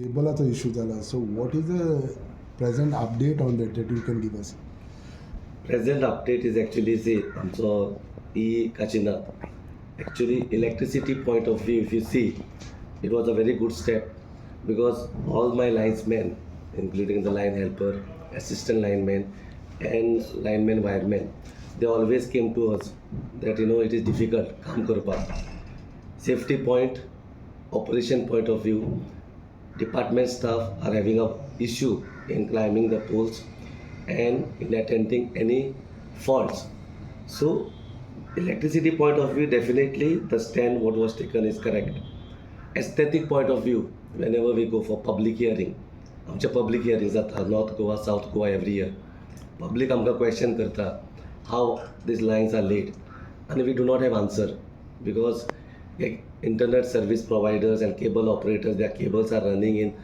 केबलाचो issue जाला. So what is the present update on that you can give us? Present update is actually say आमचो E Kachinath. Actually, electricity point of view, if you see, it was a very good step because all my linesmen, including the line helper, assistant lineman, and lineman wiremen, they always came to us that it is difficult, काम करपाक. Safety point, operation point of view, department staff are having a issue in climbing the poles and in attending any faults. So, electricity point of view, definitely the stand what was taken is correct. Aesthetic point of view, whenever we go for public hearing, आमचे public hearings जाता North Goa, South Goa every year. Public आमकां question करता how these lines are laid, and we do not have answer because internet service providers and cable operators, their cables are running in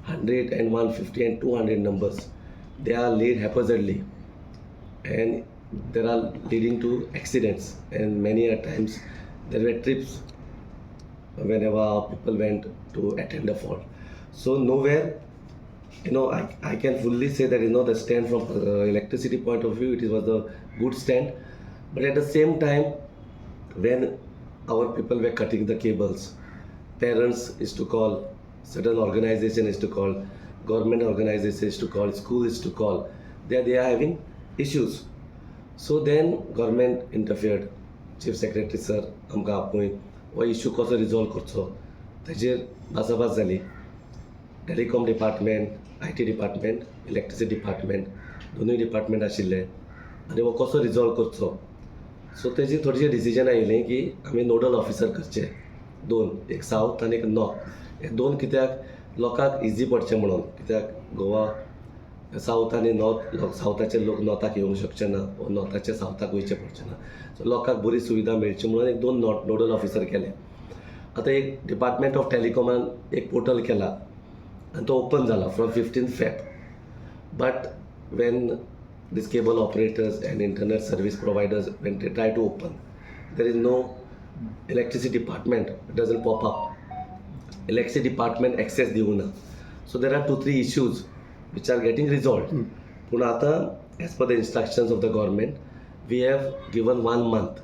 100 and 150 and 200 numbers. They are laid haphazardly and there are leading to accidents, and many a times there were trips whenever people went to attend a fault. So nowhere, I can fully say that the stand from electricity point of view, it was a good stand, but at the same time, when our people were cutting the cables, parents is to call, certain organization is to call, government organization is to call, school is to call, they are having issues. So then government interfered. Chief Secretary sir आमकां आपयन हो issue कसो resolve करचो ताजेर भासाभास जाली. Telecom department, IT department, electricity department, दोनूय department आशिल्ले आनी हो कसो रिजॉल्व करचो. सो तेजी थोडीशी डिसिजन आयिल्लें की आमी नोडल ऑफिसर करचे दोन, एक सावथ आनी एक नॉर्थ. हे दोन कित्याक लोकांक इजी पडचें म्हणून, कित्याक गोवा सावथ आनी नॉर्थ, सावथाचे लोक नॉर्थाक येवंक शकचे ना, नॉर्थाचे सावथाक वयचे पडचे ना. सो लोकांक बरी सुविधा मेळची म्हणून एक दोन नोडल ऑफिसर केले. आतां एक डिपार्टमेंट ऑफ टेलिकॉमान एक पोर्टल केला आनी तो ओपन जाला from 15 Feb. But when these cable operators and internet service providers, when they try to open, there is no electricity department, it doesn't pop up. Electricity department access दिवना. So there are 2-3 issues which are getting resolved. But आता, as per the instructions of the government, we have given 1 month.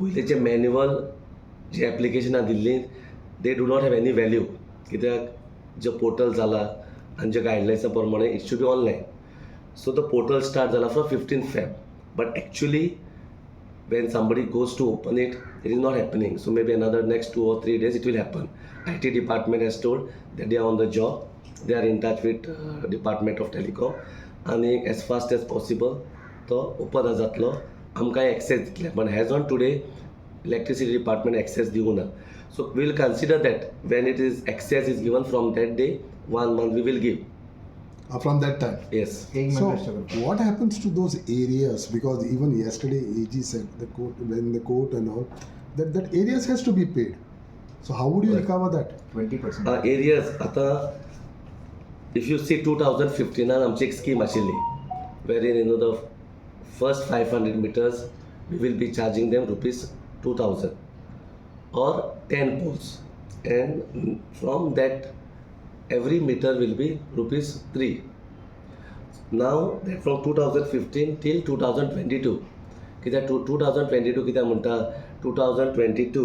पयलींचे manual J application Delhi, they do not have any value. कित्याक जे portal जाला आनी जे गायडलायन्सा प्रमाणे it should be online. So the portal starts from 15 Feb, but actually when somebody goes to open it, it is not happening. So maybe another next 2 or 3 days it will happen. IT department has told that they are on the job, they are in touch with Department of Telecom, and as fast as possible to open जातलो आमकां access दितले. But as on today, electricity department access दिवना. So we will consider that when it is access is given from that day, 1 month we will give. From that time. Yes. So what happens to those areas? Because even yesterday AG said the court and all that areas has to be paid. So how would you recover that? 20%. Areas आता if you see 2015 आमची एक scheme आशिल्ली wherein the first 500 meters we will be charging them rupees 2000 or 10 poles, and from that every meter will be rupees 3. Now that from 2015 till 2022, कित्याक 2022 कित्याक म्हणटा 2022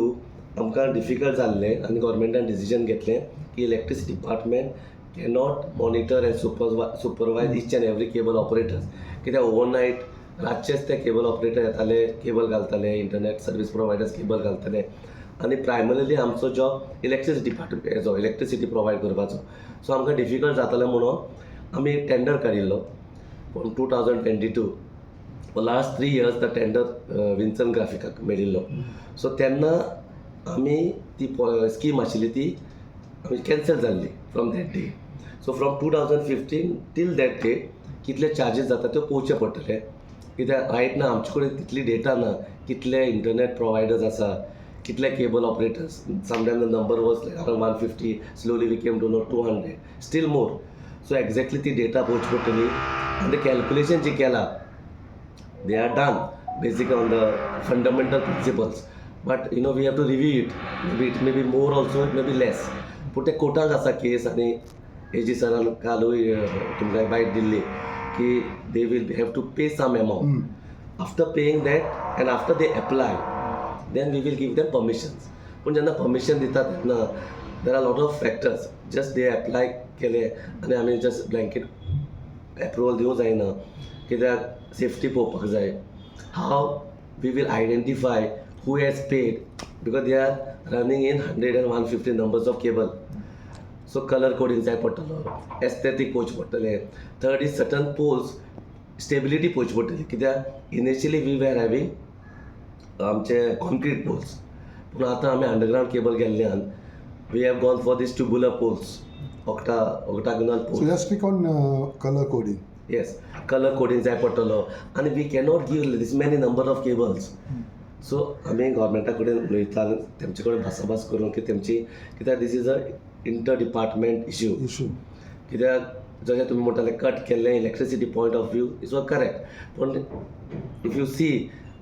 आमकां difficult जाल्लें आनी गव्हर्मेंटान डिसिजन घेतलें की electricity department cannot monitor and supervise each and every cable operators. कित्याक overnight रातचेच ते केबल ऑपरेटर येताले, केबल घालताले, इंटरनेट सर्वीस प्रोवायडर्स केबल घालताले, आनी प्रायमरीली आमचो जॉब इलेक्ट्रिसिटी डिपार्टमेंट हेजो इलेक्ट्रिसिटी प्रोवायड करपाचो. सो आमकां डिफिकल्ट जातालें म्हणून आमी टेंडर काडिल्लो from 2022. For last 3 years the tender Vinson ग्राफिकाक मेळिल्लो. सो तेन्ना आमी ती स्कीम आशिल्ली ती आमी कॅन्सल जाल्ली from that day. So from 2015 till that day कितले चार्जीस जाता त्यो पळोवचे पडटले. कित्याक रायट ना आमचे कडेन तितली डेटा ना कितले इंटरनेट प्रोवायडर्स आसा, कितले cable operators. Sometimes the number was like around 150. Slowly we came to know 200. Still more. So exactly the data poach totally and the calculation ji kela, they are done basically on the fundamental principles. But we have to review it. Maybe it may be more also, it may be less. Put a कोर्टाक आसा case आनी AG सरान कालूय तुमकां बायट दिल्ली की they will have to pay some amount. After paying that and after they apply, then we will give them permissions. पूण जेन्ना permission दिता तेन्ना there are a lot of factors. Just they apply केले आनी आमी just blanket approval दिवं जायना, कित्याक सेफ्टी पळोवपाक जाय. How we will identify who has paid, because they are running in 100 and 150 numbers of cable. So color coding जाय पडटलो, aesthetic पळोवचें पडटलें. Third is certain poles stability पळोवची पडटली, कित्याक इनिशियली वी वेर हॅविंग आमचे कॉन्क्रीट पोल्स, पूण आतां आमी अंडरग्रावंड केबल गेल्ल्यान we have gone for these tubular poles, octagonal So poles. let's speak on color coding. Yes, color coding जाय पडटलो आनी we cannot give this many number of cables. So आमी गव्हर्मेंटा कडेन उलयता आनी तेमचे कडेन भासाभास करून की तेमची, कित्याक this is a inter department issue. कित्याक जशें तुमी म्हणटाले कट केल्लें electricity point of view is all correct, पूण if you see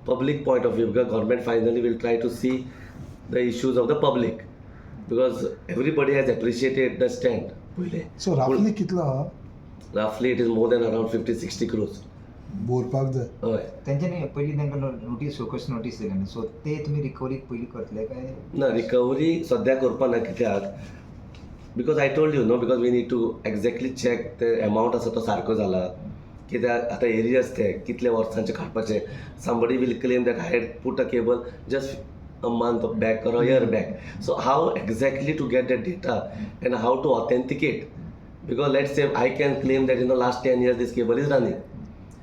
public point of view, because government finally will try to see the issues of the public, because everybody has appreciated the stand पयलें. So roughly कितलो आहा रफली it is more than around 50-60 crores. बोरपाक जाय? हय. तेंच्यांनी पयलीं तांकां नोटीस फोकस नोटीस दिलें, सो ते तुमी रिकवरी पयलीं करतले काय? ना, रिकवरी सद्या करपा ना, कित्याक because I told you know, because we need to exactly check ते अमावंट आसा तो सारको जाला, कित्याक आतां एरियाज ते कितले वर्सांचे काडपाचे. Somebody will claim that I had put a cable just a month back or a year back. So how exactly to get that data and how to authenticate? Because let's say I can claim that in the last 10 years this cable is running,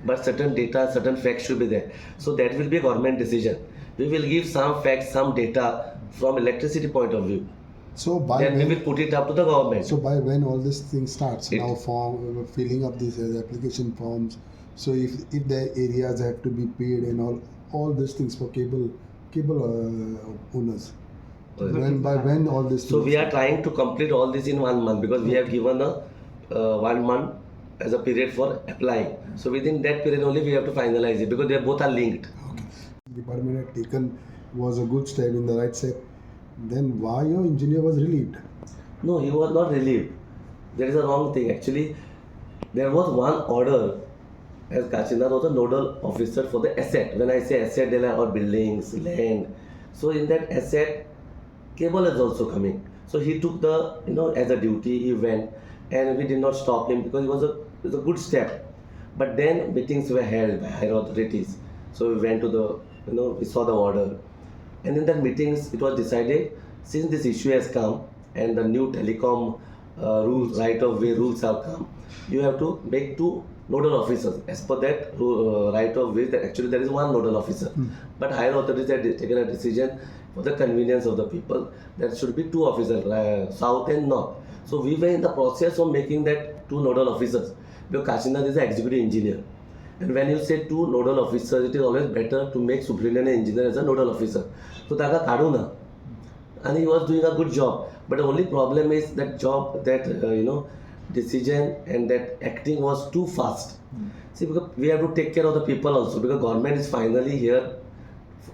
but certain data, certain facts should be there. So that will be a government decision. We will give some facts, some data from electricity point of view. So by Then we when, will put it up to the government. so by when all this thing starts? It- Now filling up these application forms. So if the areas have to be paid and all these things for cable owners. When all this. So we are trying to complete all this in 1 month, because we have given a 1 month as a period for applying. So within that period only we have to finalize it, because they both are linked. Okay. Department had taken was a good step in the right step. Then why your engineer was relieved? No, he was not relieved. There is a wrong thing. Actually, there was one order, as Kachina was a nodal officer for the asset. When I say asset, there are all buildings, land. So in that asset, cable is also coming. So he took the, as a duty, he went, and we did not stop him, because it was a good step. But then meetings were held by higher authorities. So we went to the, we saw the order. And in that meetings, it was decided, since this issue has come and the new telecom rules, right of way rules have come, you have to make 2 nodal officers. As per that right of way, actually there is 1 nodal officer. But higher authorities had taken a decision for the convenience of the people, there should be 2 officers, south and north. So we were in the process of making that 2 nodal officers, because Kashinath is an executive engineer. And when you say 2 nodal officers, it is always better to make superintendent engineer as a nodal officer. So taka kaduna, and he was doing a good job. But the only problem is that job, that decision and that acting was too fast. See, because we have to take care of the people also, because government is finally here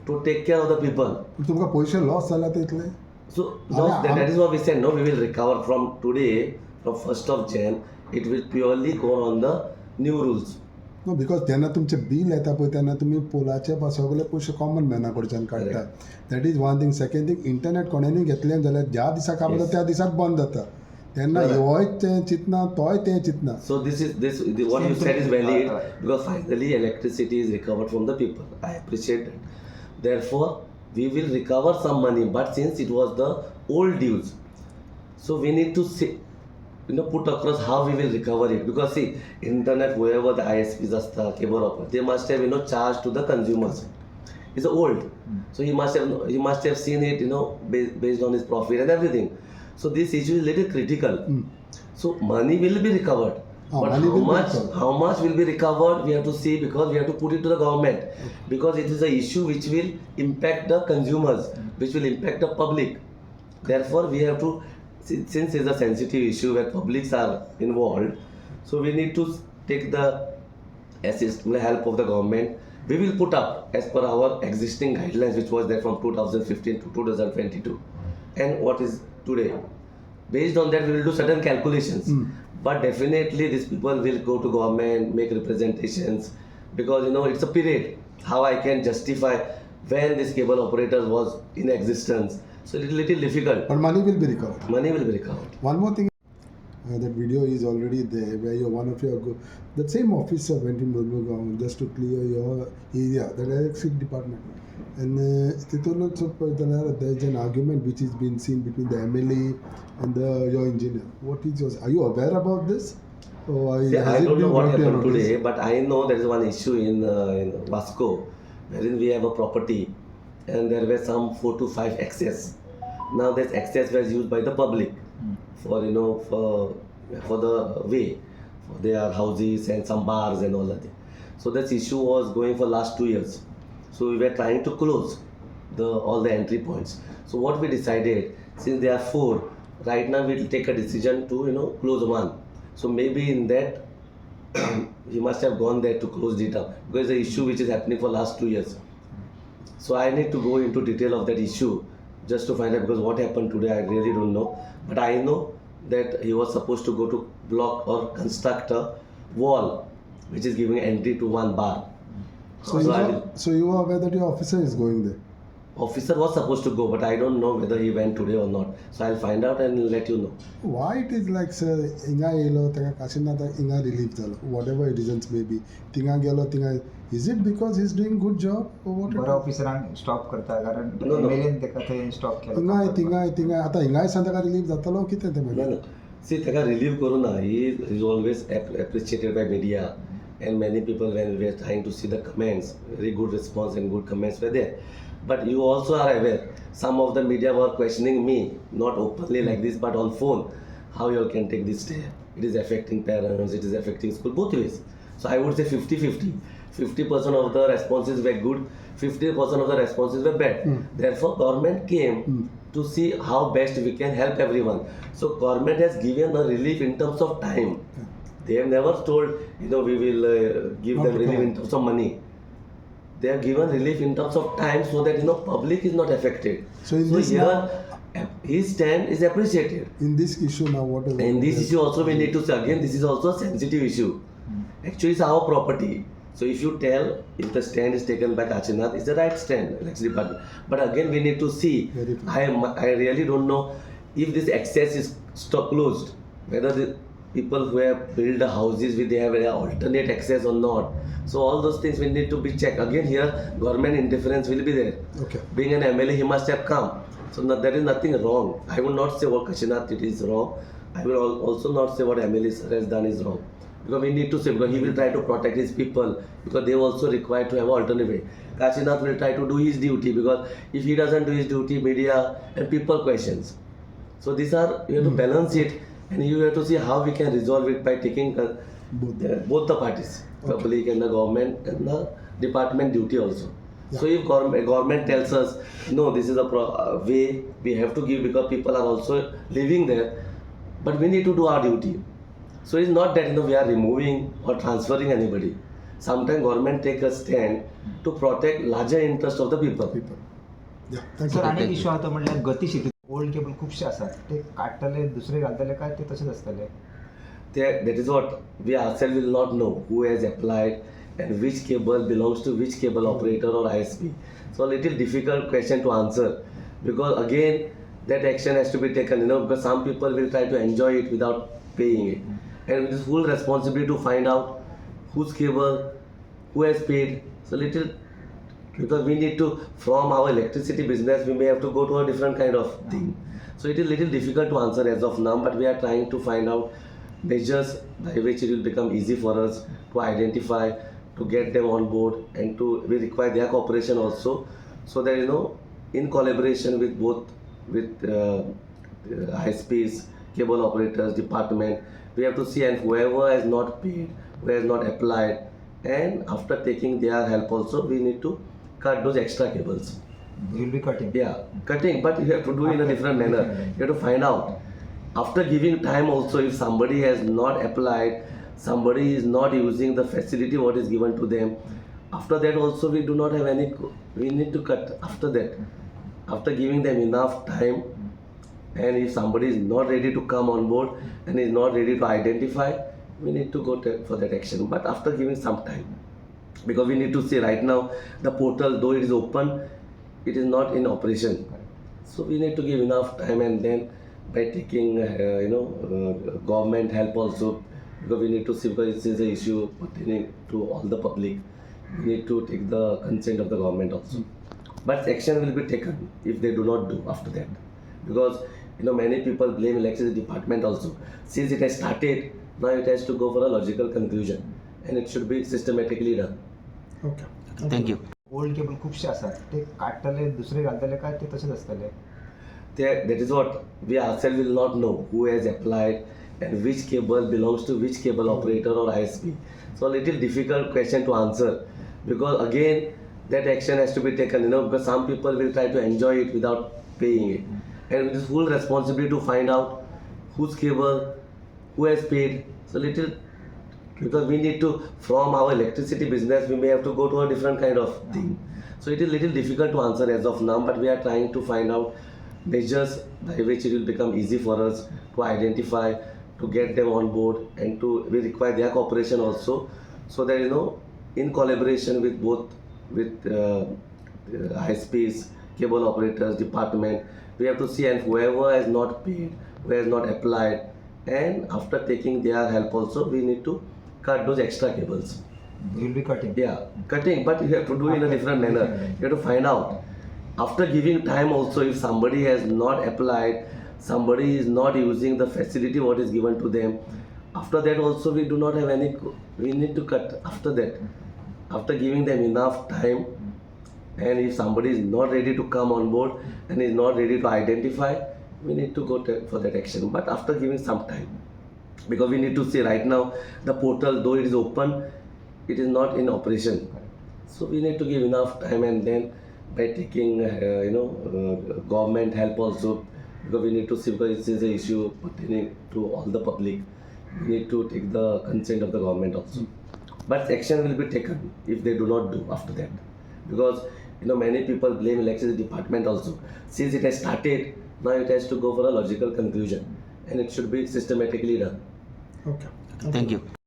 to take care of the people. तुमका पैसे loss जाला तितले? So no, that is what we said. No, we will recover from today, from 1st of Jan. It will purely go on the new rules. No, because तेन्ना तुमचे bill येता पळय तेन्ना तुमी पोलाचे सगळे पयशे कॉमन मॅना कडच्यान काडटा. That is one thing. Second thing, internet कोणेनय घेतलें जाल्यार ज्या दिसा कापलो त्या दिसाक बंद जाता. तेन्ना होय तें चिंतना तोय तें चिंतना. So what you said is valid, because finally electricity is recovered from the people. I appreciate that. Therefore, we will recover some money, but since it was the old dues, so we need to see, put across how we will recover it. Because see, internet, whoever the ISPs are, cable operator, they must have charged to the consumers. It's old, so he must have seen it, based on his profit and everything. So this issue is little critical. So money will be recovered. But how much will be recovered, we have to see, because we have to put it to the government. Because it is an issue which will impact the consumers, which will impact the public. Therefore, we have to, since it's a sensitive issue where publics are involved, so we need to take the help of the government. We will put up as per our existing guidelines, which was there from 2015 to 2022, and what is today. Based on that, we will do certain calculations. But definitely, these people will go to government, make representations, because it's a period. How I can justify when this cable operator was in existence? So it's a little difficult. But money will be recovered. Money will be recovered. One more thing, that video is already there where that same officer went in Murmugao just to clear your area, the electric department. And there's an argument which is being seen between the MLA and your engineer. Are you aware about this? Or See, has I it don't know been what brought to your happened notice? today, but I know there is one issue in Vasco, wherein we have a property, and there were some 4 to 5 excess. Now this excess was used by the public for for the way, for their houses and some bars and all that. So this issue was going for last 2 years. So we were trying to close all the entry points. So what we decided, since there are 4, right now we'll take a decision to close one. So maybe in that he must have gone there to close it up, because the issue which is happening for last 2 years. So I need to go into detail of that issue just to find out, because what happened today I really don't know. But I know that he was supposed to go to block or construct a wall which is giving entry to one bar. So you are aware that your officer is going there? Officer was supposed to go, but I don't know whether he went today or not. So I'll find out and let you know. Why it is like, sir, inga yelo taka kasina ta inga relief jalo, whatever reasons may be. Tinga gelo tinga. Is it because he's doing good job or what? बरं ऑफिसरांक stop करता कारण No, no. MLN तेका ते stop Tinga केलं tinga आता इंगा सांगता का relief जातलो कितें ते No, मागीर? no. See, Taka relieve Corona, he is always appreciated by media, and many people, when we are trying to see the comments, very good response and good comments were there. But you also are aware, some of the media were questioning me, not openly like this, but on phone, how you all can take this step. It is affecting parents, it is affecting school, both ways. So I would say 50-50. 50% of the responses were good, 50% of the responses were bad. Therefore, government came to see how best we can help everyone. So government has given a relief in terms of time. They have never told, we will give Not them relief at all. in terms of money. They have given relief in terms of time so that public is not affected. So in this here, his stand is appreciated. In this issue now, whatever. In this issue also we need to say, again, this is also a sensitive issue. Actually, it's our property. So if you tell, if the stand is taken by Kachinath, it's the right stand, election department. But again, we need to see. I really don't know if this access is closed, whether the people who have built the houses, they have an alternate access or not. So all those things will need to be checked. Again, here government interference will be there. Okay. Being an MLA, he must have come. So there is nothing wrong. I will not say what Kachinath it is wrong. I will also not say what MLA sir has done is wrong. Because we need to say, because he will try to protect his people, because they also required to have an alternate way. Kachinath will try to do his duty, because if he doesn't do his duty, media and people questions. So these are, you have to balance it, and you have to see how we can resolve it by taking both the parties, public and the government and the department duty also. So if government tells us, no, this is a way we have to give, because people are also living there, but we need to do our duty. So it's not that we are removing or transferring anybody. Sometimes government take a stand to protect larger interest of the people. Yeah, thank you. Sir अनेक issue आता म्हणल्यार गतिशील old cable खूपशे असतात ते काडटले दुसरे घालतले काय ते तसेच असतले That is what we ourselves will not know who has applied and which cable belongs to which cable operator or ISP. So a little difficult question to answer, because again that action has to be taken, because some people will try to enjoy it without paying it. And it is full responsibility to find out whose cable, who has paid. So little, because we need to, from our electricity business, we may have to go to a different kind of thing. So it is little difficult to answer as of now, but we are trying to find out measures by which it will become easy for us to identify, to get them on board, and we require their cooperation also, so that in collaboration with both ISPs, cable operators, department, we have to see, and whoever has not paid, who has not applied, and after taking their help also, we need to cut those extra cables. You will be cutting. Yeah, cutting, but you have to do it in a different manner. You have to find out. After giving time also, if somebody has not applied, somebody is not using the facility what is given to them, after that also we do not have we need to cut after that. After giving them enough time, And if somebody is not ready to come on board and is not ready to identify, we need to go for that action. But after giving some time, because we need to see right now the portal, though it is open, it is not in operation. So we need to give enough time, and then by taking government help also, because we need to see, because this is an issue pertaining to all the public. We need to take the consent of the government also. But action will be taken if they do not do after that, because many people blame electricity department also. Since it has started, now it has to go for a logical conclusion, and it should be systematically done. Okay thank you. Old cable खूपशे असतात ते काढतले दुसरे घालतले काय ते तसेच असतले. That is what we ourselves will not know who has applied and which cable belongs to which cable operator or ISP. So a little difficult question to answer, because again that action has to be taken, because some people will try to enjoy it without paying it, and it is full responsibility to find out whose cable, who has paid. So little, because we need to, from our electricity business, we may have to go to a different kind of thing. So it is little difficult to answer as of now, but we are trying to find out measures by which it will become easy for us to identify, to get them on board, and we require their cooperation also, so that in collaboration with both ISPs, cable operators, department, we have to see, and whoever has not paid, who has not applied, and after taking their help also, we need to cut those extra cables. You will be cutting. Yeah, cutting, but you have to do in a different manner. You have to find out. After giving time also, if somebody has not applied, somebody is not using the facility what is given to them, after that also we do not have any, we need to cut after that. After giving them enough time, and if somebody is not ready to come on board and is not ready to identify, we need to go for that action. But after giving some time, because we need to see right now the portal, though it is open, it is not in operation. So we need to give enough time, and then by taking government help also, because we need to see, because this is an issue pertaining to all the public. We need to take the consent of the government also. But action will be taken if they do not do after that, because many people blame electricity department also. Since it has started, now it has to go for a logical conclusion, and it should be systematically done. Okay thank you.